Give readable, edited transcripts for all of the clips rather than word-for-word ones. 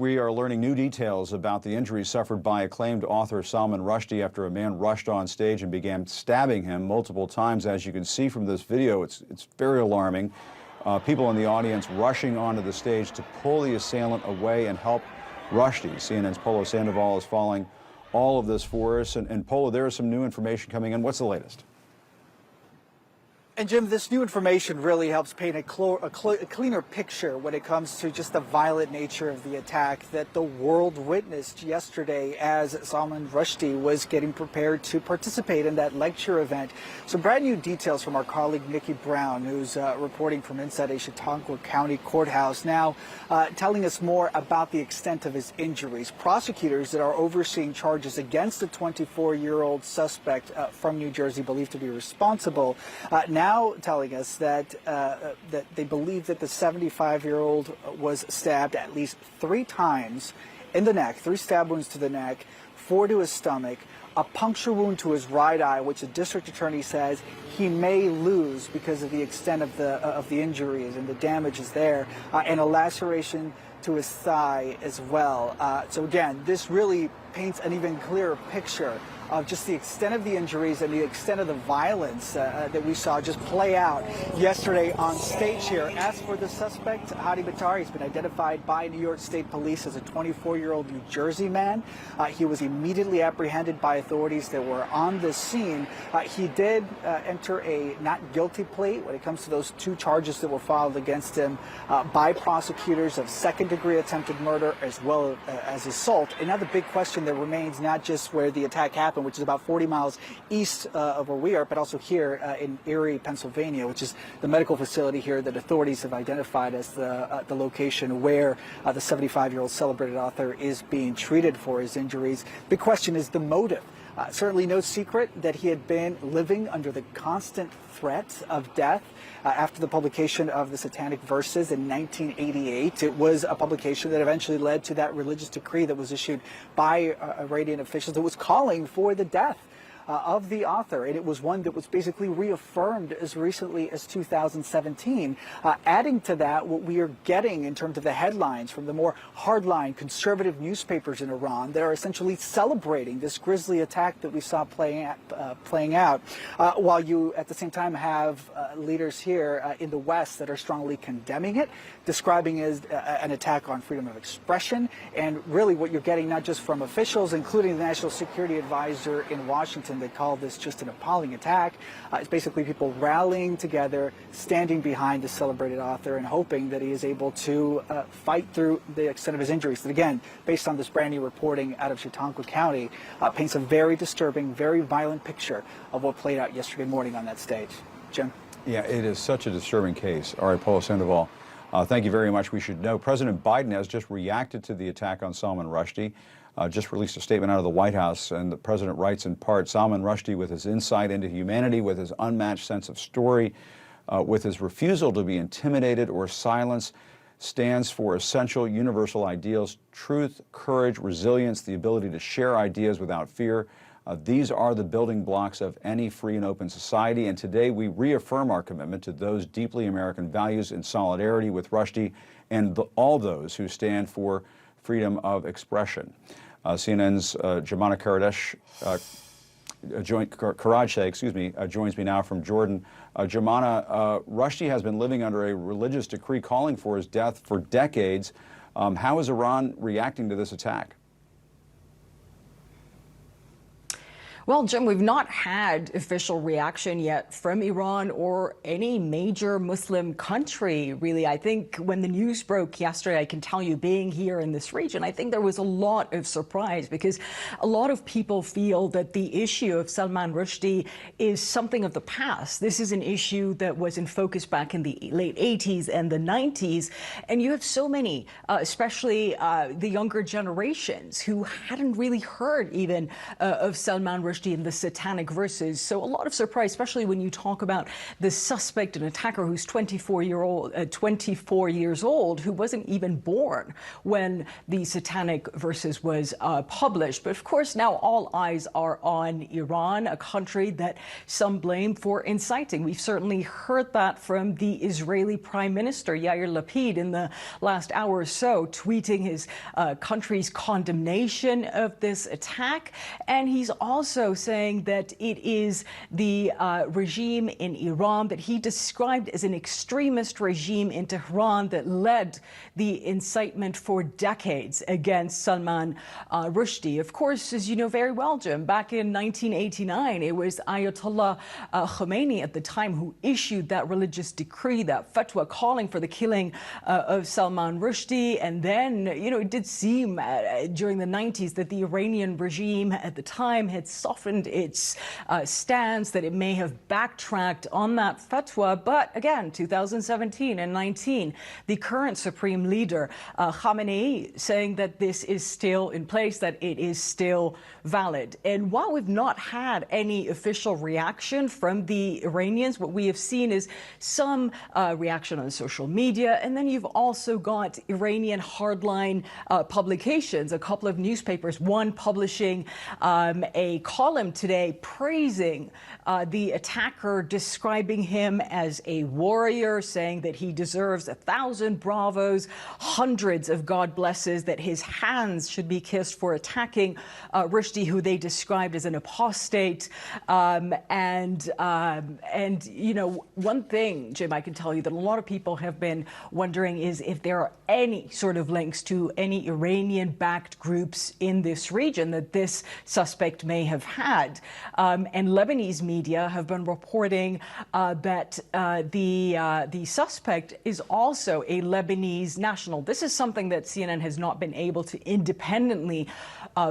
we are learning new details about the injuries suffered by acclaimed author Salman Rushdie after a man rushed on stage and began stabbing him multiple times. As you can see from this video, it's very alarming. People in the audience rushing onto the stage to pull the assailant away and help Rushdie. CNN's Polo Sandoval is following all of this for us. And Polo, there is some new information coming in. What's the latest? And Jim, this new information really helps paint a cleaner picture when it comes to just the violent nature of the attack that the world witnessed yesterday as Salman Rushdie was getting prepared to participate in that lecture event. Some brand new details from our colleague Nikki Brown, who's reporting from inside a Chautauqua County courthouse now, telling us more about the extent of his injuries. Prosecutors that are overseeing charges against the 24-year-old suspect from New Jersey believed to be responsible now telling us that that they believe that the 75-year-old was stabbed at least 3 times in the neck, 3 stab wounds to the neck, 4 to his stomach, a puncture wound to his right eye, which the district attorney says he may lose because of the extent of the injuries and the damage is there, and a laceration to his thigh as well. So again, this really paints an even clearer picture of just the extent of the injuries and the extent of the violence that we saw just play out yesterday on stage here. As for the suspect, Hadi Batari, has been identified by New York State Police as a 24-year-old New Jersey man. He was immediately apprehended by authorities that were on the scene. He did enter a not guilty plea when it comes to those 2 charges that were filed against him by prosecutors of second-degree attempted murder as well as assault. And now the big question that remains, not just where the attack happened, which is about 40 miles east of where we are, but also here in Erie, Pennsylvania, which is the medical facility here that authorities have identified as the location where the 75-year-old celebrated author is being treated for his injuries. The question is the motive. Certainly no secret that he had been living under the constant threat of death after the publication of the Satanic Verses in 1988. It was a publication that eventually led to that religious decree that was issued by Iranian officials that was calling for the death of the author, and it was one that was basically reaffirmed as recently as 2017. Adding to that, what we are getting in terms of the headlines from the more hardline conservative newspapers in Iran that are essentially celebrating this grisly attack that we saw playing out, while you at the same time have leaders here in the West that are strongly condemning it, describing it as an attack on freedom of expression, and really what you're getting not just from officials, including the National Security Advisor in Washington, that call this just an appalling attack. It's basically people rallying together, standing behind the celebrated author and hoping that he is able to fight through the extent of his injuries. And again, based on this brand new reporting out of Chautauqua County, paints a very disturbing, very violent picture of what played out yesterday morning on that stage. Jim? Yeah, it is such a disturbing case. All right, Polo Sandoval, thank you very much. We should know President Biden has just reacted to the attack on Salman Rushdie. Just released a statement out of the White House, and the president writes in part, Salman Rushdie, with his insight into humanity, with his unmatched sense of story, with his refusal to be intimidated or silenced, stands for essential universal ideals: truth, courage, resilience, the ability to share ideas without fear. These are the building blocks of any free and open society, and today we reaffirm our commitment to those deeply American values in solidarity with Rushdie and all those who stand for freedom of expression. CNN's Jumana Karadshe, joins me now from Jordan. Jumana, Rushdie has been living under a religious decree calling for his death for decades. How is Iran reacting to this attack? Well, Jim, we've not had official reaction yet from Iran or any major Muslim country, really. I think when the news broke yesterday, I can tell you, being here in this region, I think there was a lot of surprise because a lot of people feel that the issue of Salman Rushdie is something of the past. This is an issue that was in focus back in the late 80s and the 90s. And you have so many, especially the younger generations, who hadn't really heard even of Salman Rushdie Rushdie and the Satanic Verses. So a lot of surprise, especially when you talk about the suspect, an attacker who's 24 years old, who wasn't even born when the Satanic Verses was published. But of course, now all eyes are on Iran, a country that some blame for inciting. We've certainly heard that from the Israeli Prime Minister Yair Lapid in the last hour or so, tweeting his country's condemnation of this attack. And he's also saying that it is the regime in Iran that he described as an extremist regime in Tehran that led the incitement for decades against Salman Rushdie. Of course, as you know very well, Jim, back in 1989, it was Ayatollah Khomeini at the time who issued that religious decree, that fatwa calling for the killing of Salman Rushdie. And then, it did seem during the 90s that the Iranian regime at the time had softened its stance, that it may have backtracked on that fatwa. But again, 2017 and 19, the current supreme leader, Khamenei, saying that this is still in place, that it is still valid. And while we've not had any official reaction from the Iranians, what we have seen is some reaction on social media. And then you've also got Iranian hardline publications, a couple of newspapers, one publishing a column today praising the attacker, describing him as a warrior, saying that he deserves 1,000 bravos, hundreds of God blesses, that his hands should be kissed for attacking Rushdie, who they described as an apostate. And one thing, Jim, I can tell you that a lot of people have been wondering is if there are any sort of links to any Iranian-backed groups in this region that this suspect may have had. And Lebanese media have been reporting that the suspect is also a Lebanese national. This is something that CNN has not been able to independently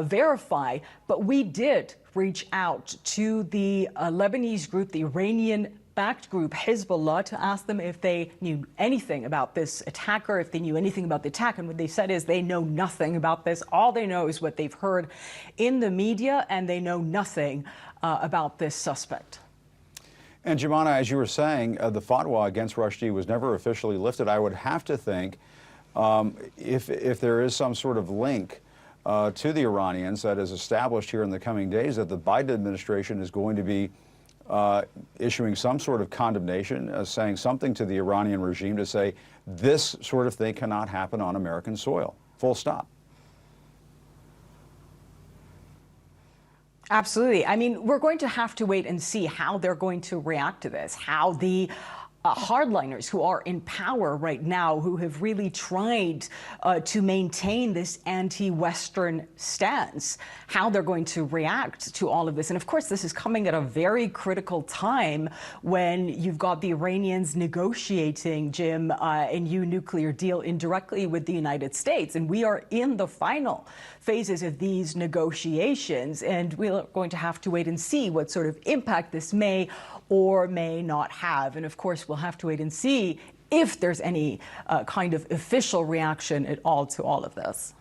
verify, but we did reach out to the Lebanese group, the Iranian-backed group Hezbollah, to ask them if they knew anything about this attacker, if they knew anything about the attack. And what they said is they know nothing about this. All they know is what they've heard in the media, and they know nothing about this suspect. And Jumana, as you were saying, the fatwa against Rushdie was never officially lifted. I would have to think if there is some sort of link to the Iranians that is established here in the coming days, that the Biden administration is going to be issuing some sort of condemnation, saying something to the Iranian regime to say this sort of thing cannot happen on American soil. Full stop. Absolutely. I mean, we're going to have to wait and see how they're going to react to this, how the hardliners who are in power right now, who have really tried to maintain this anti-Western stance, how they're going to react to all of this. And of course, this is coming at a very critical time when you've got the Iranians negotiating, Jim, a new nuclear deal indirectly with the United States. And we are in the final phases of these negotiations, and we're going to have to wait and see what sort of impact this may or may not have. And of course, we'll have to wait and see if there's any kind of official reaction at all to all of this.